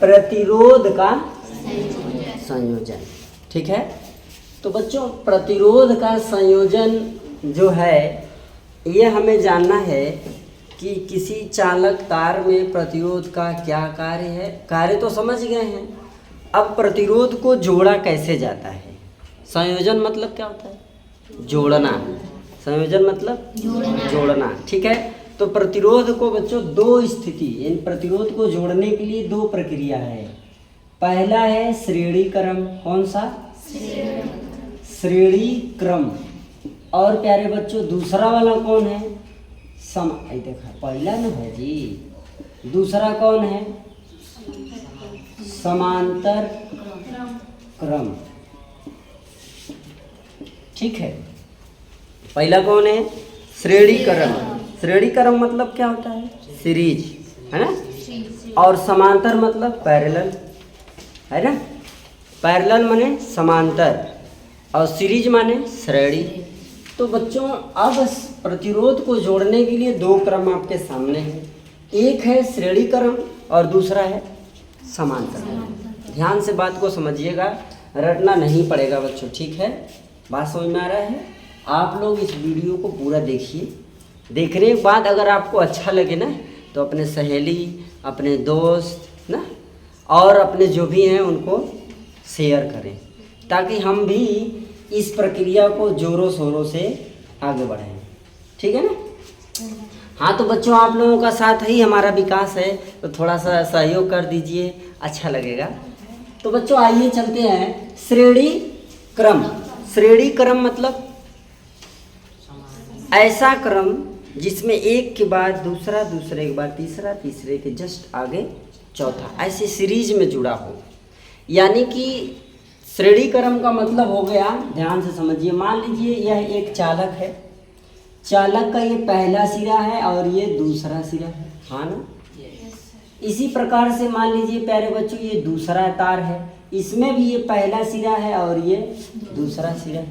प्रतिरोध का संयोजन। ठीक है, तो बच्चों प्रतिरोध का संयोजन जो है ये हमें जानना है कि किसी चालक तार में प्रतिरोध का क्या कार्य है। कार्य तो समझ गए हैं, अब प्रतिरोध को जोड़ा कैसे जाता है। संयोजन मतलब क्या होता है? जोड़ना। संयोजन मतलब जोड़ना। ठीक है, तो प्रतिरोध को बच्चों दो स्थिति, इन प्रतिरोध को जोड़ने के लिए दो प्रक्रिया है। पहला है श्रेणी क्रम। कौन सा? श्रेणी क्रम। और प्यारे बच्चों दूसरा वाला कौन है? देखा पहला न है जी, दूसरा कौन है? समांतर क्रम। ठीक है, पहला कौन है? श्रेणी क्रम। श्रेणी क्रम मतलब क्या होता है? सीरीज, है ना। और समांतर मतलब पैरेलल, है ना। पैरेलल माने समांतर और सीरीज माने श्रेणी। तो बच्चों अब प्रतिरोध को जोड़ने के लिए दो क्रम आपके सामने है, एक है श्रेणी क्रम और दूसरा है समांतर। ध्यान से बात को समझिएगा, रटना नहीं पड़ेगा बच्चों। ठीक है, बात समझ में आ रहा है? आप लोग इस वीडियो को पूरा देखिए। देखने के बाद अगर आपको अच्छा लगे ना तो अपने सहेली, अपने दोस्त ना और अपने जो भी हैं उनको शेयर करें, ताकि हम भी इस प्रक्रिया को जोरों शोरों से आगे बढ़ाएं। ठीक है ना। हाँ, तो बच्चों आप लोगों का साथ ही हमारा विकास है, तो थोड़ा सा सहयोग कर दीजिए, अच्छा लगेगा। तो बच्चों आइए चलते हैं श्रेणी क्रम। श्रेणी क्रम मतलब ऐसा क्रम जिसमें एक के बाद दूसरा, दूसरे के बाद तीसरा, तीसरे के जस्ट आगे चौथा, ऐसे सीरीज में जुड़ा हो। यानी कि श्रेणी क्रम का मतलब हो गया, ध्यान से समझिए, मान लीजिए यह एक चालक है, चालक का ये पहला सिरा है और ये दूसरा सिरा है, हाँ ना। इसी प्रकार से मान लीजिए प्यारे बच्चों ये दूसरा तार है, इसमें भी ये पहला सिरा है और ये दूसरा सिरा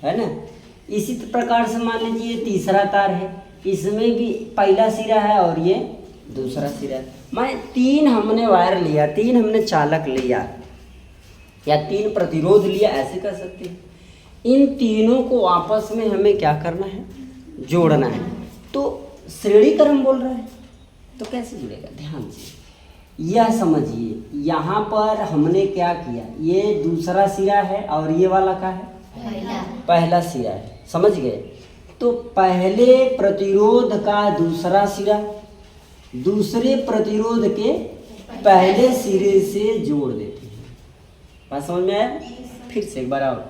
है ना। इसी प्रकार से मान लीजिए ये तीसरा तार है, इसमें भी पहला सिरा है और ये दूसरा सिरा है। मान तीन हमने वायर लिया, तीन हमने चालक लिया या तीन प्रतिरोध लिया, ऐसे कर सकते हैं। इन तीनों को आपस में हमें क्या करना है? जोड़ना है। तो श्रेणी क्रम बोल रहा है तो कैसे जुड़ेगा? ध्यान से यह समझिए, यहाँ पर हमने क्या किया, ये दूसरा सिरा है और ये वाला क्या है? पहला सिरा है, समझ गए। तो पहले प्रतिरोध का दूसरा सिरा दूसरे प्रतिरोध के पहले सिरे से जोड़ देते हैं। बात समझ में आया? फिर से एक बार आओ,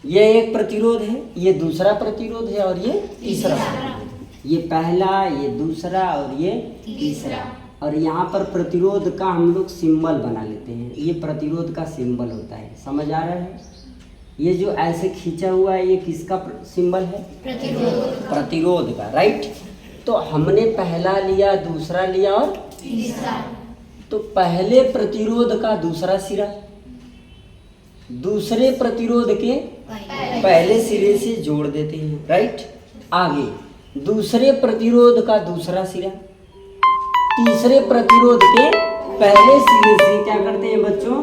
ये एक प्रतिरोध है, ये दूसरा प्रतिरोध है और ये तीसरा प्रतिरोध है। ये पहला, ये दूसरा और ये तीसरा। और यहाँ पर प्रतिरोध का हम लोग सिंबल बना लेते हैं, ये प्रतिरोध का सिंबल होता है। समझ आ रहा है? ये जो ऐसे खींचा हुआ है ये किसका सिंबल है? प्रतिरोध का, राइट। तो हमने पहला लिया, दूसरा लिया और तीसरा। तो पहले प्रतिरोध का दूसरा सिरा दूसरे प्रतिरोध के पहले सिरे से जोड़ देते हैं, राइट। आगे दूसरे प्रतिरोध का दूसरा सिरा तीसरे प्रतिरोध के पहले सिरे से क्या करते हैं बच्चों?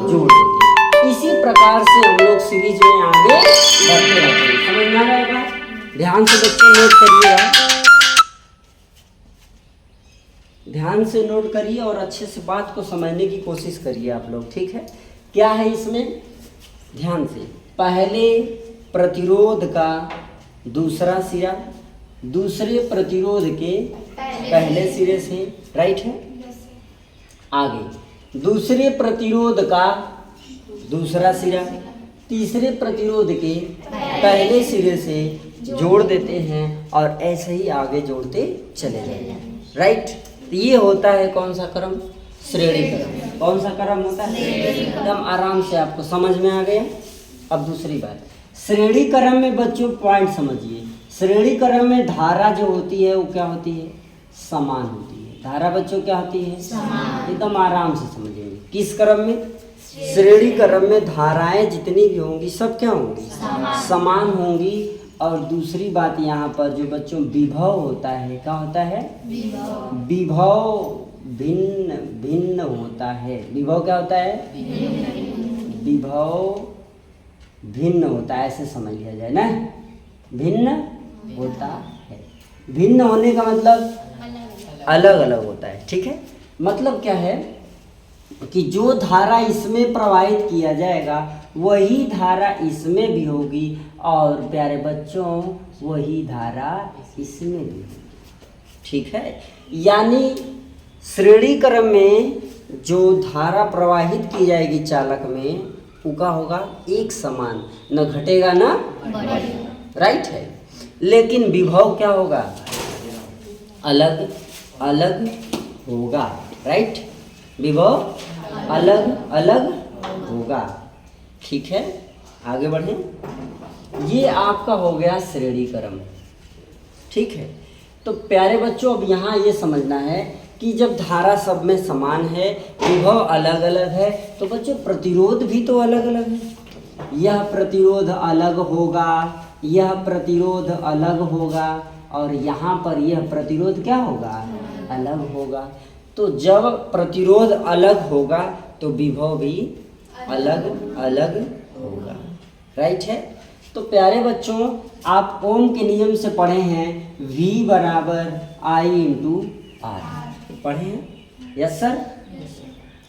जोड़ देते हैं। इसी प्रकार से हम लोग सीरीज में आगे बढ़ते रहते हैं। समझ में आ रहा है? ध्यान से बच्चों नोट करिएगा, ध्यान से नोट करिए और अच्छे से बात को समझने की कोशिश करिए आप लोग। ठीक है, क्या है इसमें? ध्यान से, पहले प्रतिरोध का दूसरा सिरा दूसरे प्रतिरोध के पहले सिरे से, राइट है। आगे दूसरे प्रतिरोध का दूसरा सिरा तीसरे प्रतिरोध के पहले सिरे से जोड़ देते हैं और ऐसे ही आगे जोड़ते चले जाते हैं, राइट। ये होता है कौन सा क्रम? श्रेणी क्रम। कौन सा क्रम होता है? एकदम आराम से आपको समझ में आ गया। अब दूसरी बात, श्रेणी क्रम में बच्चों पॉइंट समझिए। श्रेणी क्रम में धारा जो होती है वो क्या होती है? समान होती है। धारा बच्चों क्या होती है? समान। एकदम आराम से समझेंगे। किस क्रम में? श्रेणी क्रम में धाराएं जितनी भी होंगी सब क्या होंगी? समान होंगी। और दूसरी बात यहाँ पर जो बच्चों विभव होता है, क्या होता है? विभव भिन्न भिन्न होता है। विभव क्या होता है? विभव भिन्न होता है, ऐसे समझ लिया जाए ना, भिन्न होता है। भिन्न होने का मतलब अलग अलग होता है, ठीक है। मतलब क्या है कि जो धारा इसमें प्रवाहित किया जाएगा वही धारा इसमें भी होगी, और प्यारे बच्चों वही धारा इसमें भी होगी, ठीक है। यानी श्रेणी क्रम में जो धारा प्रवाहित की जाएगी चालक में उका होगा एक समान, न घटेगा ना बढ़ेगा, राइट है। लेकिन विभव क्या होगा? अलग अलग होगा, राइट। विभव अलग अलग होगा, ठीक है। आगे बढ़ें। ये आपका हो गया श्रेणी क्रम, ठीक है। तो प्यारे बच्चों अब यहाँ ये समझना है कि जब धारा सब में समान है, विभव अलग अलग है, तो बच्चों प्रतिरोध भी तो अलग अलग है। यह प्रतिरोध अलग होगा, यह प्रतिरोध अलग होगा, और यहाँ पर यह प्रतिरोध क्या होगा? अलग होगा। तो जब प्रतिरोध अलग होगा तो विभव भी अलग अलग होगा, राइट है। तो प्यारे बच्चों आप ओम के नियम से पढ़े हैं V बराबर I इंटू आर, पढ़े हैं? Yes sir.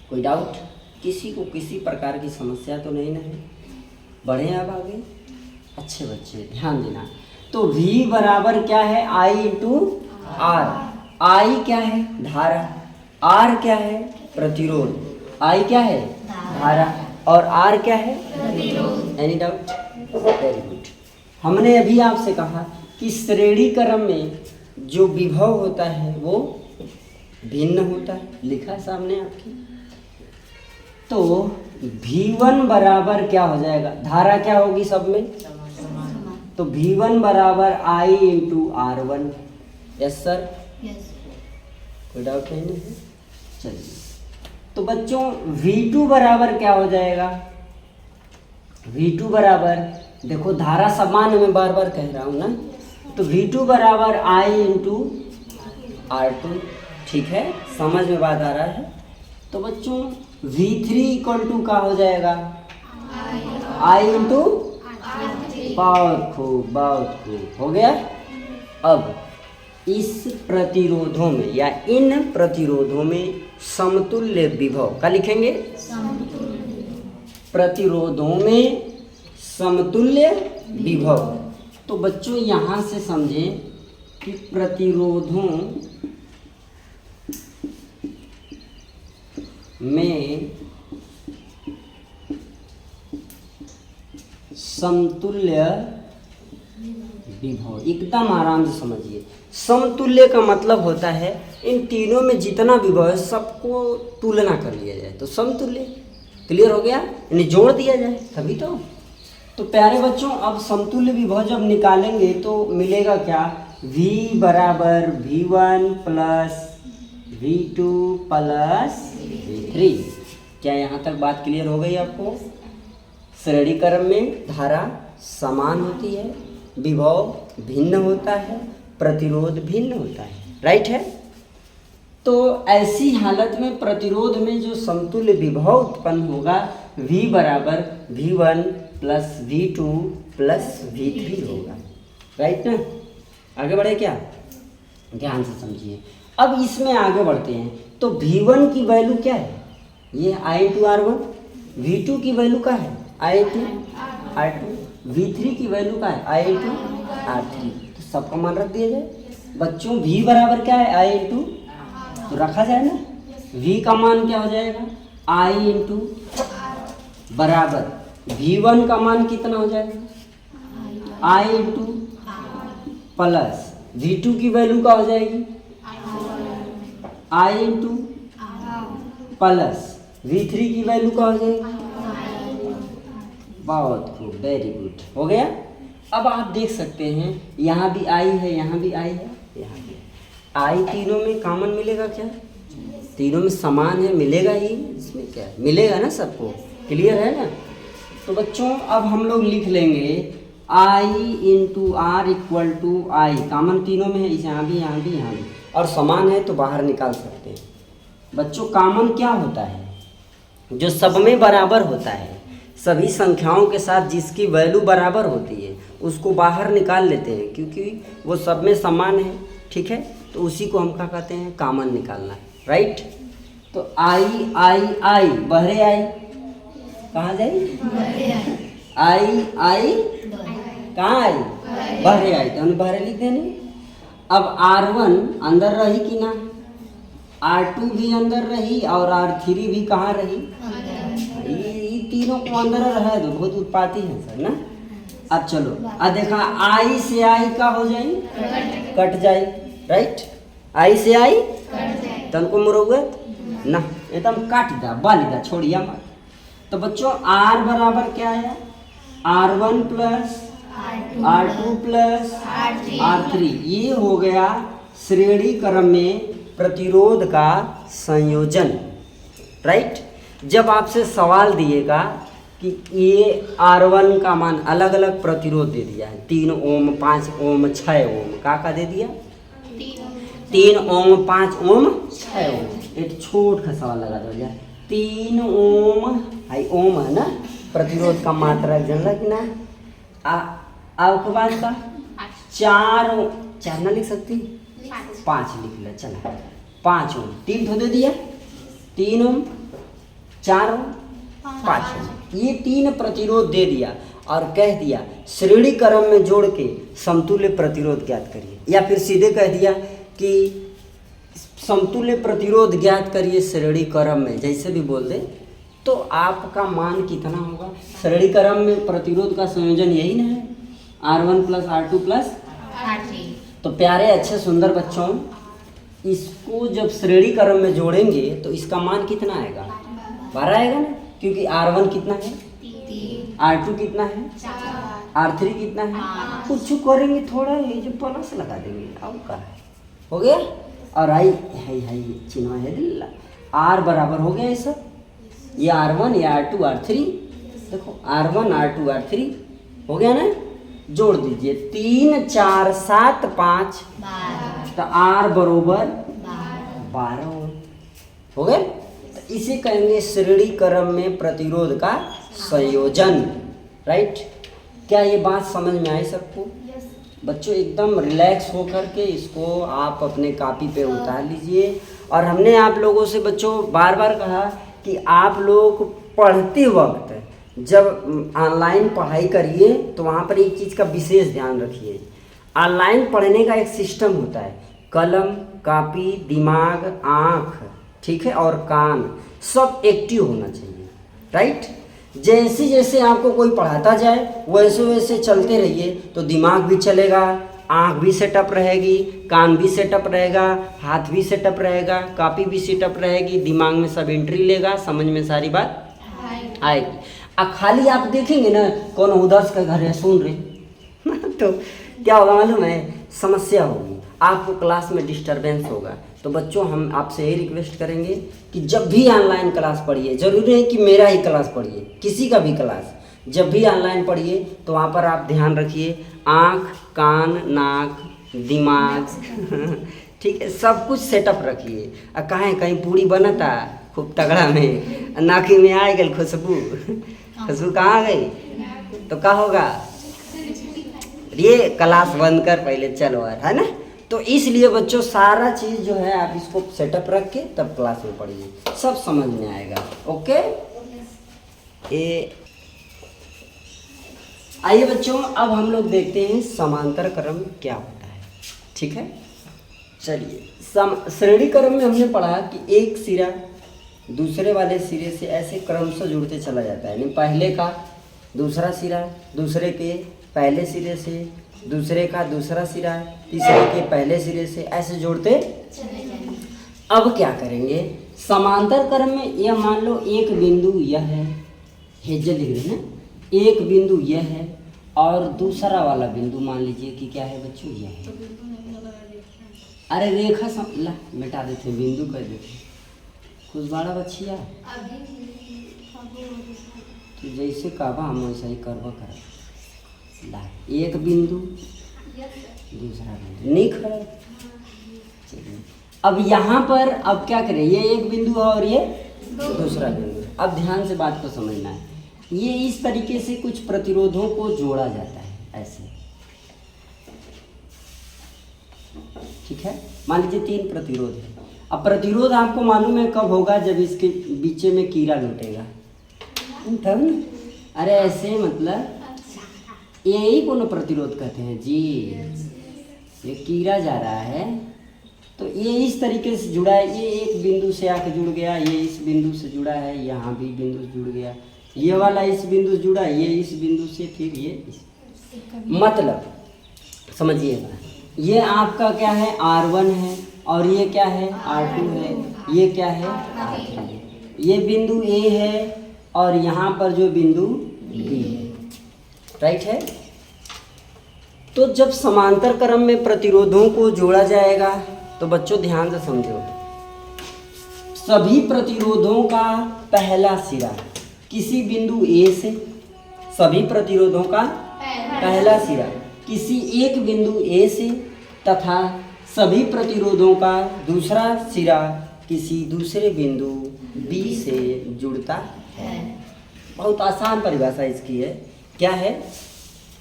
कोई डाउट? किसी को किसी प्रकार की समस्या तो नहीं ना है? बढ़े अब आगे। अच्छे बच्चे ध्यान देना। तो V बराबर क्या है? I into are. I क्या है? धारा। R क्या है? प्रतिरोध। I क्या है? धारा। और R क्या है? प्रतिरोध। Any doubt? Very good. हमने अभी आपसे कहा कि श्रेणी क्रम में जो विभव होता है वो भिन्न होता है, लिखा है सामने आपकी। तो V1 बराबर क्या हो जाएगा? धारा क्या होगी सब में? तो V1 बराबर I into R1। Yes sir. कोई डाउट नहीं है? चलिए। तो बच्चों V2 बराबर क्या हो जाएगा? V2 बराबर, देखो धारा समान है, मैं बार बार कह रहा हूँ ना। तो V2 बराबर I इंटू R2, ठीक है, समझ में बात आ रहा है। तो बच्चों V3 इक्वल टू क्या हो जाएगा? I इंटू, बहुत खूब बहुत खूब, हो गया। अब इस प्रतिरोधों में या इन प्रतिरोधों में समतुल्य विभव क्या लिखेंगे? प्रतिरोधों में समतुल्य विभव। तो बच्चों यहाँ से समझें कि प्रतिरोधों में समतुल्य विभव, एकदम आराम से समझिए। समतुल्य का मतलब होता है इन तीनों में जितना विभव है सबको तुलना कर लिया जाए तो समतुल्य। क्लियर हो गया? यानी जोड़ दिया जाए तभी तो प्यारे बच्चों अब समतुल्य विभव जब निकालेंगे तो मिलेगा क्या? V बराबर V1 plus V2 plus V3। क्या यहाँ तक बात क्लियर हो गई आपको? श्रेणी क्रम में धारा समान होती है, विभव भिन्न होता है, प्रतिरोध भिन्न होता है, राइट है। तो ऐसी हालत में प्रतिरोध में जो समतुल्य विभव उत्पन्न होगा V बराबर V1 plus V2 plus V3 होगा, राइट ना। आगे बढ़े क्या? ध्यान से समझिए। अब इसमें आगे बढ़ते हैं। तो V1 की वैल्यू क्या है? ये I इंटू R1। V2 की वैल्यू क्या है? I into R2। V3 की वैल्यू क्या है? I into R3। तो सबका मान रख दिया जाए। बच्चों V बराबर क्या है? I इंटू, तो रखा जाए ना। V का मान क्या हो जाएगा? I इंटू बराबर V1 का मान कितना हो जाएगा? I इंटू प्लस V2 की वैल्यू क्या हो जाएगी? I इंटू प्लस V3 की वैल्यू क्या हो जाएगी? बहुत खूब, वेरी गुड, हो गया। अब आप देख सकते हैं यहाँ भी I है, यहाँ भी I है, यहाँ भी I। तीनों में कॉमन मिलेगा क्या? तीनों में समान है, मिलेगा ही, इसमें क्या है? मिलेगा ना सबको। क्लियर है ना। तो बच्चों अब हम लोग लिख लेंगे I into R equal to I। Common तीनों में है, यहाँ भी यहाँ भी यहाँ भी, और समान है तो बाहर निकाल सकते हैं। बच्चों कॉमन क्या होता है? जो सब में बराबर होता है, सभी संख्याओं के साथ जिसकी वैल्यू बराबर होती है उसको बाहर निकाल लेते हैं, क्योंकि वो सब में समान है। ठीक है, तो उसी को हम क्या कहते हैं? कॉमन निकालना। राइट, तो आई आई आई, बहरे आई कहाँ जाई? आई आई कहाँ आई? बहरे आई, तो हमने बहरे लिख देने। अब R1 अंदर रही कि ना? R2 भी अंदर रही और R3 भी कहाँ रही? ये तीनों को अंदर रहा है, तो बहुत उत्पाती है सर ना। अब चलो, अब देखा आई से आई का हो जाए, कट जाए। राइट, आई से आई तनको मुरौत ना, एकदम काट दा, बाली दा, छोड़िया मत। तो बच्चों R बराबर क्या है? R1 plus R2 plus R3। ये हो गया श्रेणी क्रम में प्रतिरोध का संयोजन। राइट, जब आपसे सवाल दिएगा कि ये R1 का मान अलग अलग प्रतिरोध दे दिया है, 3 ओम, 5 ओम, 6 ओम, का दे दिया? 3 ओम, 5 ओम, 6 ओम। एक छोट का सवाल लगा दो यार, 3 ओम, हाई ओम है ना, प्रतिरोध का मात्रा जानला कि ना? आपके बाद का 4 ना लिख सकती? 5 लिख ले, चला 5 ओम, 3 तो दे दिया, 3 ओम, 4 ओम, 5 ओम, ये 3 प्रतिरोध दे दिया और कह दिया श्रेणी क्रम में जोड़ के समतुल्य प्रतिरोध ज्ञात करिए, या फिर सीधे कह दिया कि समतुल्य प्रतिरोध ज्ञात करिए श्रेणी क्रम में, जैसे भी बोल दे तो आपका मान कितना होगा? श्रेणी क्रम में प्रतिरोध का संयोजन यही ना है, R1 plus R2 plus R3। तो प्यारे अच्छे सुंदर बच्चों, इसको जब श्रेणी क्रम में जोड़ेंगे तो इसका मान कितना आएगा? 12 आएगा ना, क्योंकि R1 कितना है? 3, R2 कितना है? 4, R3 कितना है? कुछ करेंगे थोड़ा, ये जो प्लस लगा देंगे, अब का हो गया। और आई है चिन्ह है दिल्ला, R बराबर हो गया ये सब, ये R1, ये R2, R3, देखो R1, R2, R3 हो गया ना, जोड़ दीजिए 3, 4, 7, 5, तो R बरोबर 12 हो गए। तो इसे कहेंगे श्रेणी क्रम में प्रतिरोध का संयोजन। राइट, क्या ये बात समझ में आई सबको? बच्चों एकदम रिलैक्स होकर के इसको आप अपने कॉपी पे उतार लीजिए। और हमने आप लोगों से बच्चों बार बार कहा कि आप लोग पढ़ते वक्त जब ऑनलाइन पढ़ाई करिए तो वहाँ पर एक चीज़ का विशेष ध्यान रखिए। ऑनलाइन पढ़ने का एक सिस्टम होता है, कलम, कॉपी, दिमाग, आँख, ठीक है, और कान सब एक्टिव होना चाहिए। राइट, जैसे जैसे आपको कोई पढ़ाता जाए वैसे वैसे चलते रहिए तो दिमाग भी चलेगा, आँख भी सेटअप रहेगी, कान भी सेटअप रहेगा, हाथ भी सेटअप रहेगा, कॉपी भी सेटअप रहेगी, दिमाग में सब एंट्री लेगा, समझ में सारी बात आएगी। खाली आप देखेंगे ना कौन उधर का घर है सुन रहे तो क्या होगा मालूम है? समस्या होगी, आपको क्लास में डिस्टरबेंस होगा। तो बच्चों हम आपसे यही रिक्वेस्ट करेंगे कि जब भी ऑनलाइन क्लास पढ़िए, ज़रूरी नहीं कि मेरा ही क्लास पढ़िए, किसी का भी क्लास जब भी ऑनलाइन पढ़िए तो वहाँ पर आप ध्यान रखिए आँख, कान, नाक, दिमाग ठीक है, सब कुछ सेटअप रखिए। कहीं पूरी बनता खूब तगड़ा में, नाकी में आ गई खुशबू, खुशबू कहाँ गई तो क्या होगा? ये क्लास बंद कर पहले चलो यार, है ना। तो इसलिए बच्चों सारा चीज़ जो है आप इसको सेटअप रख के तब क्लास में पढ़िए, सब समझ में आएगा। ओके, आइए बच्चों अब हम लोग देखते हैं समांतर क्रम क्या होता है। ठीक है, चलिए श्रेणी क्रम में हमने पढ़ा कि एक सिरा दूसरे वाले सिरे से ऐसे क्रम से जुड़ते चला जाता है, यानी पहले का दूसरा सिरा, दूसरे के पहले सिरे से, दूसरे का दूसरा सिरा, तीसरे के पहले सिरे से, ऐसे जोड़ते। अब क्या करेंगे? समांतर क्रम में यह मान लो एक बिंदु यह है, हेजल लिख रहे हैं, एक बिंदु यह है और दूसरा वाला बिंदु मान लीजिए कि क्या है बच्चों, यह है। अरे रेखा ला मिटा देते, बिंदु कर देते, कुछ बड़ा बच्चिया तो जैसे कहबा हम वैसा ही करवा कर ला, एक बिंदु दूसरा बिंदु नहीं खड़ा। चलिए अब यहाँ पर अब क्या करें, ये एक बिंदु है और ये दूसरा बिंदु है। अब ध्यान से बात को समझना है। ये इस तरीके से कुछ प्रतिरोधों को जोड़ा जाता है ऐसे, ठीक है। मान लीजिए 3 प्रतिरोध है। अब प्रतिरोध आपको मालूम है कब होगा, जब इसके बीच में कीड़ा लुटेगा तब ना। अरे ऐसे मतलब यही कोनो प्रतिरोध कहते हैं जी। ये कीड़ा जा रहा है तो ये इस तरीके से जुड़ा है, ये एक बिंदु से आके जुड़ गया, ये इस बिंदु से जुड़ा है, यहाँ भी बिंदु से जुड़ गया, ये वाला इस बिंदु से जुड़ा, ये इस बिंदु से, फिर ये इस। मतलब समझिएगा, ये आपका क्या है R1 है और ये क्या है R2 है, ये क्या है R3 है। ये बिंदु A है और यहाँ पर जो बिंदु B है, राइट है। तो जब समांतर क्रम में प्रतिरोधों को जोड़ा जाएगा तो बच्चों ध्यान से समझो, सभी प्रतिरोधों का पहला सिरा किसी बिंदु A से, सभी प्रतिरोधों का पहला सिरा किसी एक बिंदु A से तथा सभी प्रतिरोधों का दूसरा सिरा किसी दूसरे बिंदु B से जुड़ता है। बहुत आसान परिभाषा इसकी है। क्या है,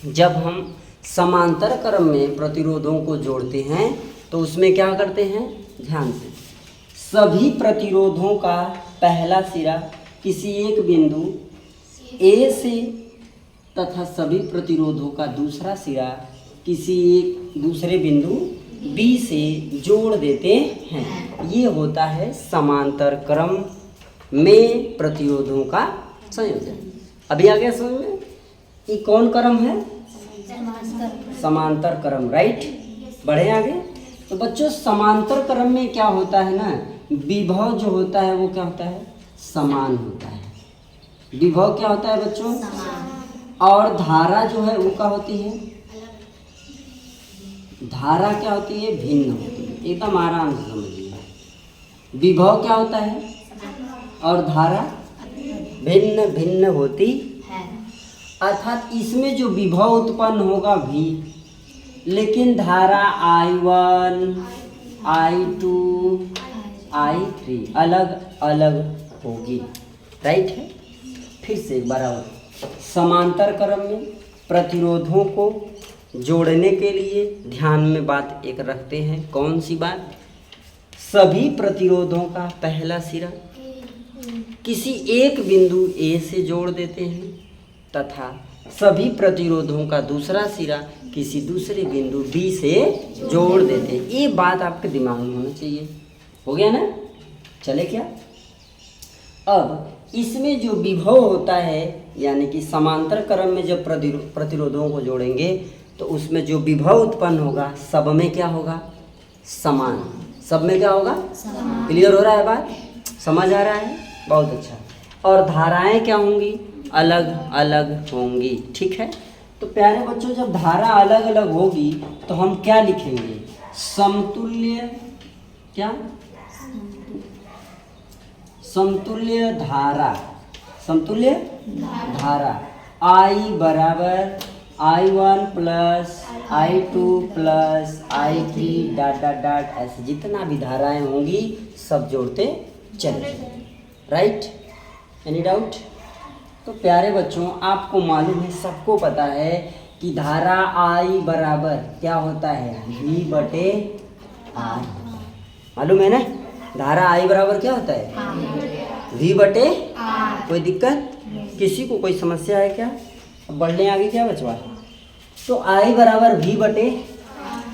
जब हम समांतर क्रम में प्रतिरोधों को जोड़ते हैं तो उसमें क्या करते हैं, ध्यान से, सभी प्रतिरोधों का पहला सिरा किसी एक बिंदु A से तथा सभी प्रतिरोधों का दूसरा सिरा किसी एक दूसरे बिंदु B से जोड़ देते हैं। ये होता है समांतर क्रम में प्रतिरोधों का संयोजन। अभी आ गया समझ में, ये कौन क्रम है, समांतर क्रम, राइट। बढ़े आगे। तो बच्चों समांतर क्रम में क्या होता है ना, विभव जो होता है वो क्या होता है, समान होता है। विभव क्या होता है बच्चों, और धारा जो है वो क्या होती है, धारा क्या होती है, भिन्न होती है। एकदम आराम से समझिए, विभव क्या होता है और धारा भिन्न भिन्न होती है। अर्थात इसमें जो विभव उत्पन्न होगा V, लेकिन धारा I1, I2, I3 अलग अलग होगी, राइट है। फिर से एक बार और, समांतर क्रम में प्रतिरोधों को जोड़ने के लिए ध्यान में बात एक रखते हैं। कौन सी बात, सभी प्रतिरोधों का पहला सिरा किसी एक बिंदु A से जोड़ देते हैं तथा सभी प्रतिरोधों का दूसरा सिरा किसी दूसरे बिंदु B से जोड़ देते हैं। ये बात आपके दिमाग में होना चाहिए। हो गया ना, चले क्या। अब इसमें जो विभव होता है, यानी कि समांतर क्रम में जब प्रतिरोधों को जोड़ेंगे तो उसमें जो विभव उत्पन्न होगा सब में क्या होगा, समान। सब में क्या होगा, क्लियर हो रहा है बात, समझ आ रहा है, बहुत अच्छा। और धाराएं क्या होंगी, अलग अलग होंगी, ठीक है। तो प्यारे बच्चों, जब धारा अलग अलग होगी तो हम क्या लिखेंगे, समतुल्य, क्या, समतुल्य धारा, समतुल्य धारा। I बराबर I1 plus I2 plus I3 dot dot dot, ऐसे जितना भी धाराएं होंगी सब जोड़ते चले जाएंगे, राइट। Any doubt. तो प्यारे बच्चों, आपको मालूम है, सबको पता है कि धारा I बराबर क्या होता है, V बटे R। मालूम है ना, धारा I बराबर क्या होता है, V बटे R। कोई दिक्कत, किसी को कोई समस्या है क्या। अब बढ़ने आगे क्या बचवा, तो I बराबर V बटे,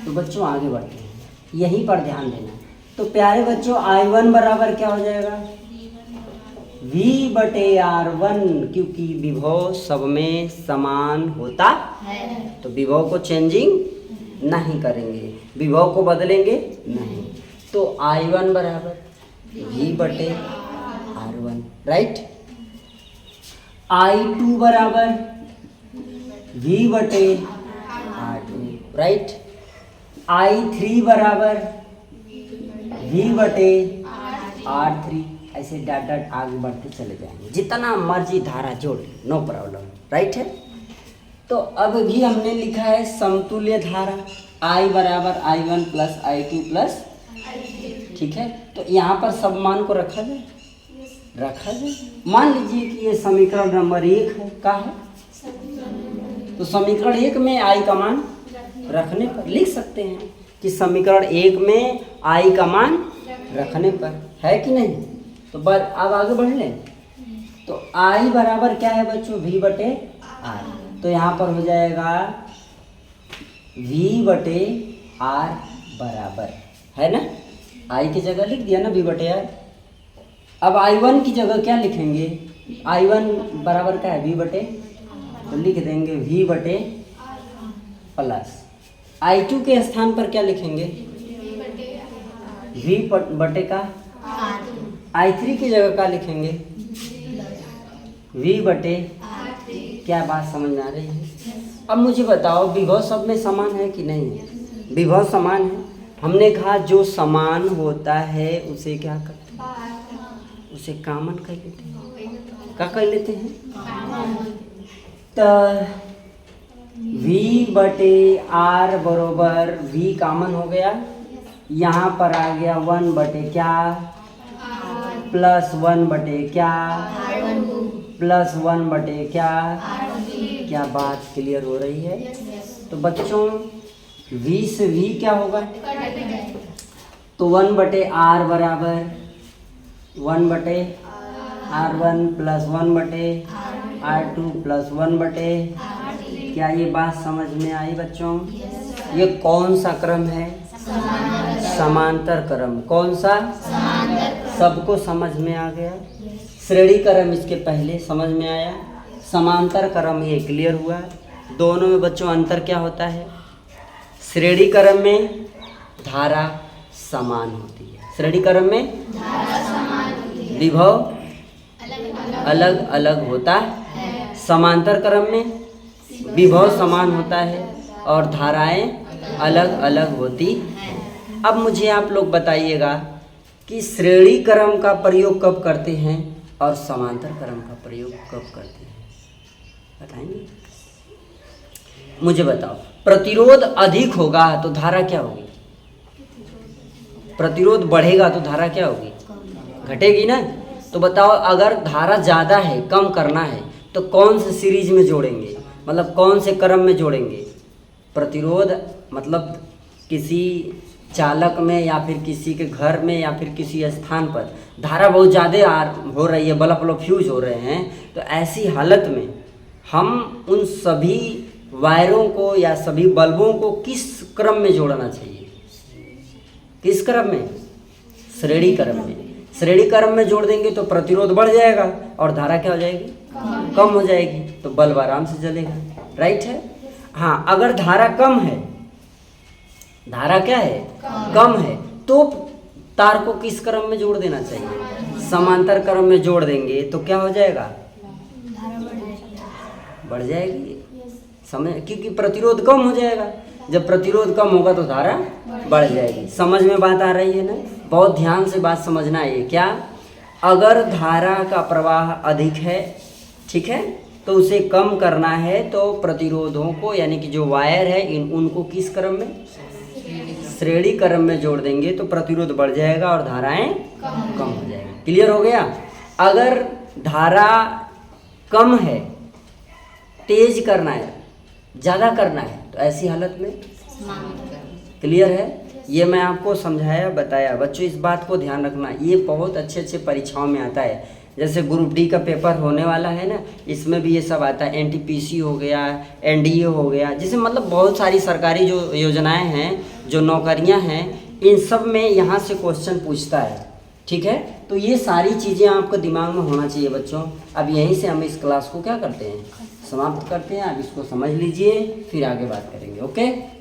तो बच्चों आगे बढ़ते हैं, यहीं पर ध्यान देना। तो प्यारे बच्चों, I1 बराबर क्या हो जाएगा, V बटे R1, क्योंकि विभव सब में समान होता है तो विभव को चेंजिंग नहीं करेंगे, विभव को बदलेंगे नहीं। तो I1 बराबर V बटे R1, राइट। I2 बराबर V बटे R2, राइट। I3 बराबर V बटे R3, ऐसे डॉट डॉट आगे बढ़ते चले जाएंगे, जितना मर्जी धारा जोड़, नो प्रॉब्लम, राइट है। तो अब भी हमने लिखा है समतुल्य धारा I बराबर I1 प्लस I2 प्लस ठीक है, तो यहाँ पर सब मान को रखा जाए, रखा जाए। मान लीजिए कि ये समीकरण नंबर 1 है, क्या है, तो समीकरण 1 में आई का मान रखने पर लिख सकते हैं कि समीकरण 1 में आई का मान रखने पर, है कि नहीं। तो अब आगे बढ़ लें। तो आई बराबर क्या है बच्चों, v बटे आर। तो यहाँ पर हो जाएगा v बटे आर बराबर, है ना, आई की जगह लिख दिया ना v बटे आर। अब I1 की जगह क्या लिखेंगे, I1 बराबर क्या है, v बटे, तो लिख देंगे v बटे प्लस I2 के स्थान पर क्या लिखेंगे, v बटे का I3 की जगह क्या लिखेंगे, v बटे, क्या बात समझ में आ रही है। अब मुझे बताओ विभव सब में समान है कि नहीं है, विभव समान है। हमने कहा जो समान होता है उसे क्या करते हैं, उसे कॉमन कर लेते हैं, क्या कर लेते हैं, तो v बटे आर बरोबर v कॉमन हो गया, यहाँ पर आ गया 1 बटे क्या, प्लस 1 बटे क्या, प्लस 1 बटे क्या बात क्लियर हो रही है। तो बच्चों v से v क्या होगा, तो 1 बटे आर बराबर 1 बटे R1 प्लस 1 बटे R2 प्लस 1 बटे, क्या ये बात समझ में आई बच्चों। ये कौन सा क्रम है, समांतर क्रम, कौन सा, सबको समझ में आ गया। श्रेणी क्रम इसके पहले समझ में आया, समांतर क्रम ये क्लियर हुआ। दोनों में बच्चों अंतर क्या होता है, श्रेणी क्रम में धारा समान होती है, श्रेणी क्रम में विभव अलग अलग होता है, समांतर क्रम में विभव समान होता है और धाराएं अलग अलग होती हैं। अब मुझे आप लोग बताइएगा कि श्रेणी क्रम का प्रयोग कब करते हैं और समांतर क्रम का प्रयोग कब करते हैं, बताएंगे। मुझे बताओ, प्रतिरोध अधिक होगा तो धारा क्या होगी, प्रतिरोध बढ़ेगा तो धारा क्या होगी, घटेगी ना। तो बताओ अगर धारा ज़्यादा है, कम करना है, तो कौन से सीरीज में जोड़ेंगे, मतलब कौन से क्रम में जोड़ेंगे। प्रतिरोध मतलब किसी चालक में या फिर किसी के घर में या फिर किसी स्थान पर धारा बहुत ज़्यादा हो रही है, बल्ब फ्यूज हो रहे हैं, तो ऐसी हालत में हम उन सभी वायरों को या सभी बल्बों को किस क्रम में जोड़ना चाहिए, किस क्रम में, श्रेणी क्रम में। श्रेणी क्रम में जोड़ देंगे तो प्रतिरोध बढ़ जाएगा और धारा क्या हो जाएगी, कम हो जाएगी, तो बल्ब आराम से जलेगा, राइट है। हाँ, अगर धारा कम है, धारा क्या है, कम है, तो तार को किस क्रम में जोड़ देना चाहिए, समांतर क्रम में जोड़ देंगे तो क्या हो जाएगा, बढ़ जाएगी, समझ, क्योंकि प्रतिरोध कम हो जाएगा। जब प्रतिरोध कम होगा तो धारा बढ़ जाएगी। समझ में बात आ रही है ना, बहुत ध्यान से बात समझना है। क्या, अगर धारा का प्रवाह अधिक है, ठीक है, तो उसे कम करना है तो प्रतिरोधों को यानी कि जो वायर है उनको किस क्रम में, श्रेणी क्रम में जोड़ देंगे तो प्रतिरोध बढ़ जाएगा और धाराएं कम हो जाएगी। क्लियर हो गया। अगर धारा कम है, तेज करना है, ज़्यादा करना है, तो ऐसी हालत में क्लियर है। ये मैं आपको समझाया बताया। बच्चों इस बात को ध्यान रखना, ये बहुत अच्छे अच्छे परीक्षाओं में आता है। जैसे ग्रुप डी का पेपर होने वाला है ना, इसमें भी ये सब आता है। एनटीपीसी हो गया, एनडीए हो गया, जिसे मतलब बहुत सारी सरकारी जो योजनाएं हैं, जो नौकरियां हैं, इन सब में यहाँ से क्वेश्चन पूछता है, ठीक है। तो ये सारी चीज़ें आपको दिमाग में होना चाहिए बच्चों। अब यहीं से हम इस क्लास को क्या करते हैं, समाप्त करते हैं। अब इसको समझ लीजिए, फिर आगे बात करेंगे। ओके।